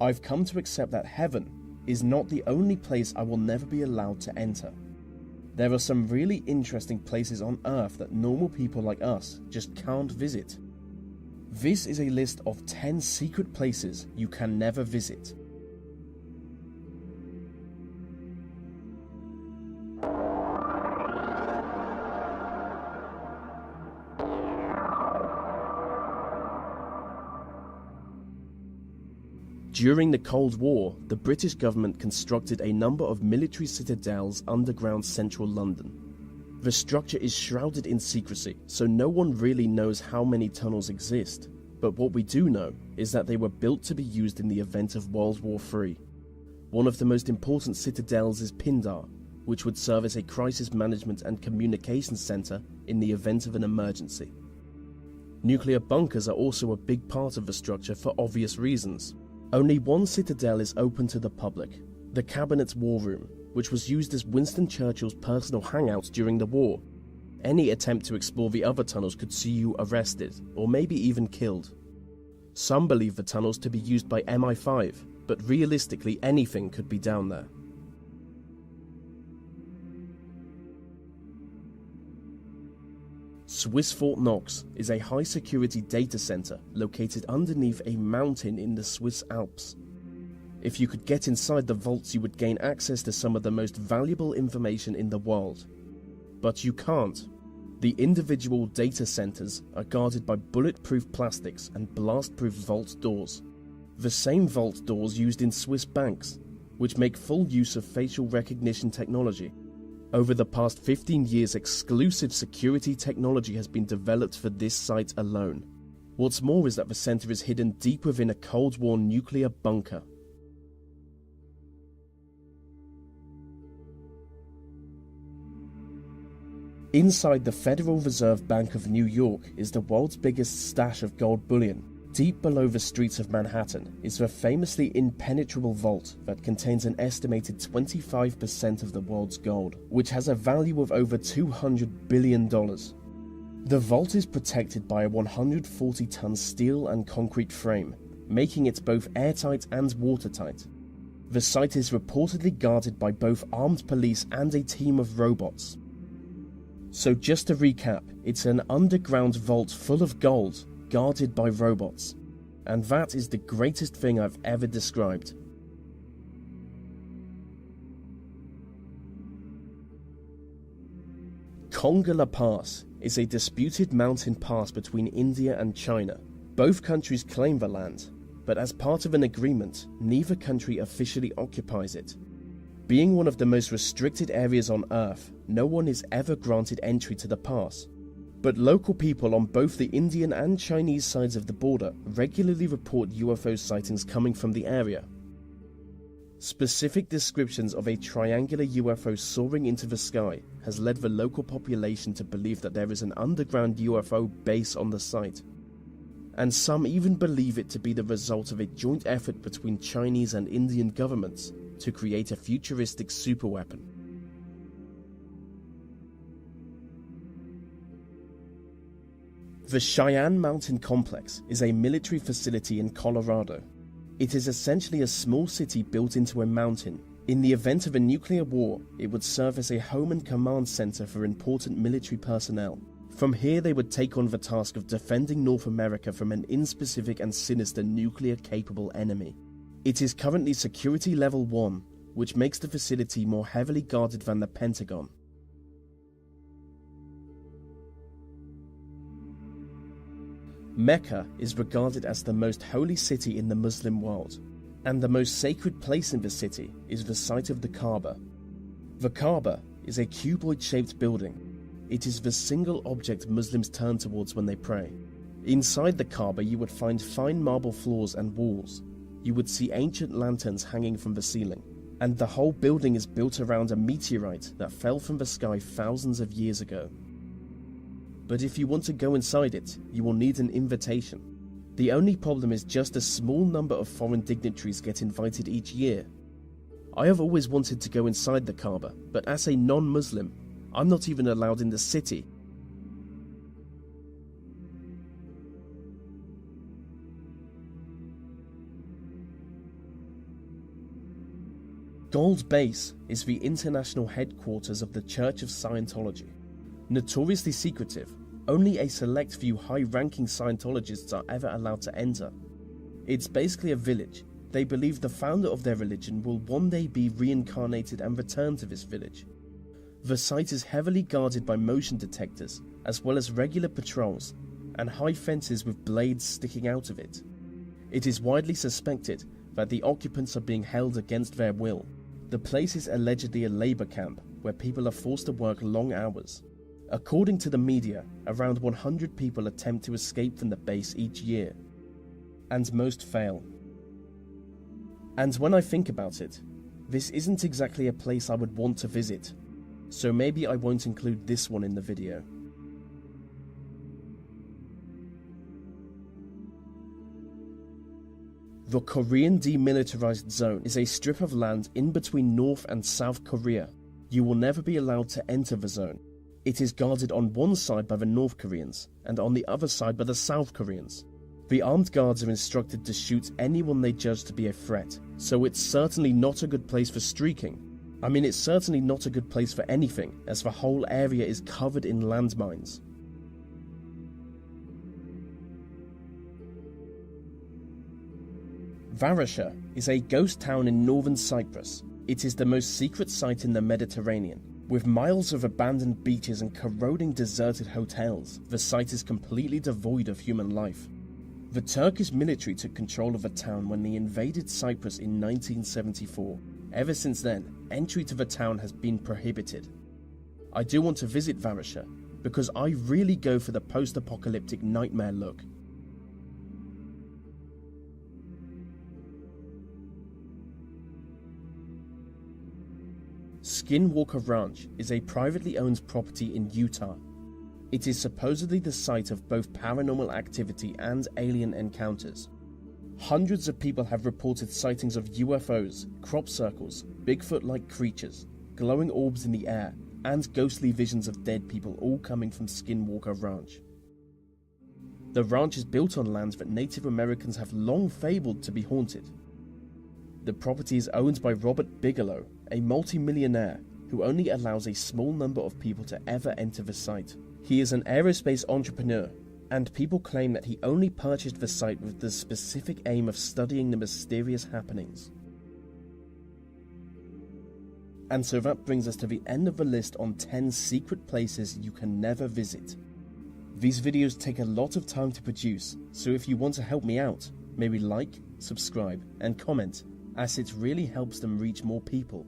I've come to accept that heaven is not the only place I will never be allowed to enter. There are some really interesting places on Earth that normal people like us just can't visit. This is a list of 10 secret places you can never visit. During the Cold War, the British government constructed a number of military citadels underground central London. The structure is shrouded in secrecy, so no one really knows how many tunnels exist, but what we do know is that they were built to be used in the event of World War III. One of the most important citadels is Pindar, which would serve as a crisis management and communications center in the event of an emergency. Nuclear bunkers are also a big part of the structure for obvious reasons. Only one citadel is open to the public, the Cabinet's War Room, which was used as Winston Churchill's personal hangout during the war. Any attempt to explore the other tunnels could see you arrested, or maybe even killed. Some believe the tunnels to be used by MI5, but realistically anything could be down there. Swiss Fort Knox is a high-security data center located underneath a mountain in the Swiss Alps. If you could get inside the vaults, you would gain access to some of the most valuable information in the world. But you can't. The individual data centers are guarded by bulletproof plastics and blast-proof vault doors. The same vault doors used in Swiss banks, which make full use of facial recognition technology. Over the past 15 years, exclusive security technology has been developed for this site alone. What's more is that the center is hidden deep within a Cold War nuclear bunker. Inside the Federal Reserve Bank of New York is the world's biggest stash of gold bullion. Deep below the streets of Manhattan is the famously impenetrable vault that contains an estimated 25% of the world's gold, which has a value of over $200 billion. The vault is protected by a 140-ton steel and concrete frame, making it both airtight and watertight. The site is reportedly guarded by both armed police and a team of robots. So just to recap, it's an underground vault full of gold, guarded by robots. And that is the greatest thing I've ever described. Konga La Pass is a disputed mountain pass between India and China. Both countries claim the land, but as part of an agreement, neither country officially occupies it. Being one of the most restricted areas on Earth, no one is ever granted entry to the pass. But local people on both the Indian and Chinese sides of the border regularly report UFO sightings coming from the area. Specific descriptions of a triangular UFO soaring into the sky has led the local population to believe that there is an underground UFO base on the site. And some even believe it to be the result of a joint effort between Chinese and Indian governments to create a futuristic superweapon. The Cheyenne Mountain Complex is a military facility in Colorado. It is essentially a small city built into a mountain. In the event of a nuclear war, it would serve as a home and command center for important military personnel. From here, they would take on the task of defending North America from an inspecific and sinister nuclear-capable enemy. It is currently Security Level 1, which makes the facility more heavily guarded than the Pentagon. Mecca is regarded as the most holy city in the Muslim world, and the most sacred place in the city is the site of the Kaaba. The Kaaba is a cuboid-shaped building. It is the single object Muslims turn towards when they pray. Inside the Kaaba you would find fine marble floors and walls. You would see ancient lanterns hanging from the ceiling, and the whole building is built around a meteorite that fell from the sky thousands of years ago. But if you want to go inside it, you will need an invitation. The only problem is just a small number of foreign dignitaries get invited each year. I have always wanted to go inside the Kaaba, but as a non-Muslim, I'm not even allowed in the city. Gold Base is the international headquarters of the Church of Scientology. Notoriously secretive, only a select few high-ranking Scientologists are ever allowed to enter. It's basically a village. They believe the founder of their religion will one day be reincarnated and return to this village. The site is heavily guarded by motion detectors, as well as regular patrols, and high fences with blades sticking out of it. It is widely suspected that the occupants are being held against their will. The place is allegedly a labour camp, where people are forced to work long hours. According to the media, around 100 people attempt to escape from the base each year, and most fail. And when I think about it, this isn't exactly a place I would want to visit, so maybe I won't include this one in the video. The Korean Demilitarized Zone is a strip of land in between North and South Korea. You will never be allowed to enter the zone. It is guarded on one side by the North Koreans and on the other side by the South Koreans. The armed guards are instructed to shoot anyone they judge to be a threat, so it's certainly not a good place for streaking. I mean, it's certainly not a good place for anything, as the whole area is covered in landmines. Varosha is a ghost town in northern Cyprus. It is the most secret site in the Mediterranean. With miles of abandoned beaches and corroding deserted hotels, the site is completely devoid of human life. The Turkish military took control of the town when they invaded Cyprus in 1974. Ever since then, entry to the town has been prohibited. I do want to visit Varosha, because I really go for the post-apocalyptic nightmare look. Skinwalker Ranch is a privately owned property in Utah. It is supposedly the site of both paranormal activity and alien encounters. Hundreds of people have reported sightings of UFOs, crop circles, Bigfoot-like creatures, glowing orbs in the air, and ghostly visions of dead people, all coming from Skinwalker Ranch. The ranch is built on land that Native Americans have long fabled to be haunted. The property is owned by Robert Bigelow, a multi-millionaire who only allows a small number of people to ever enter the site. He is an aerospace entrepreneur, and people claim that he only purchased the site with the specific aim of studying the mysterious happenings. And so that brings us to the end of the list on 10 secret places you can never visit. These videos take a lot of time to produce, so if you want to help me out, maybe like, subscribe, and comment, as it really helps them reach more people.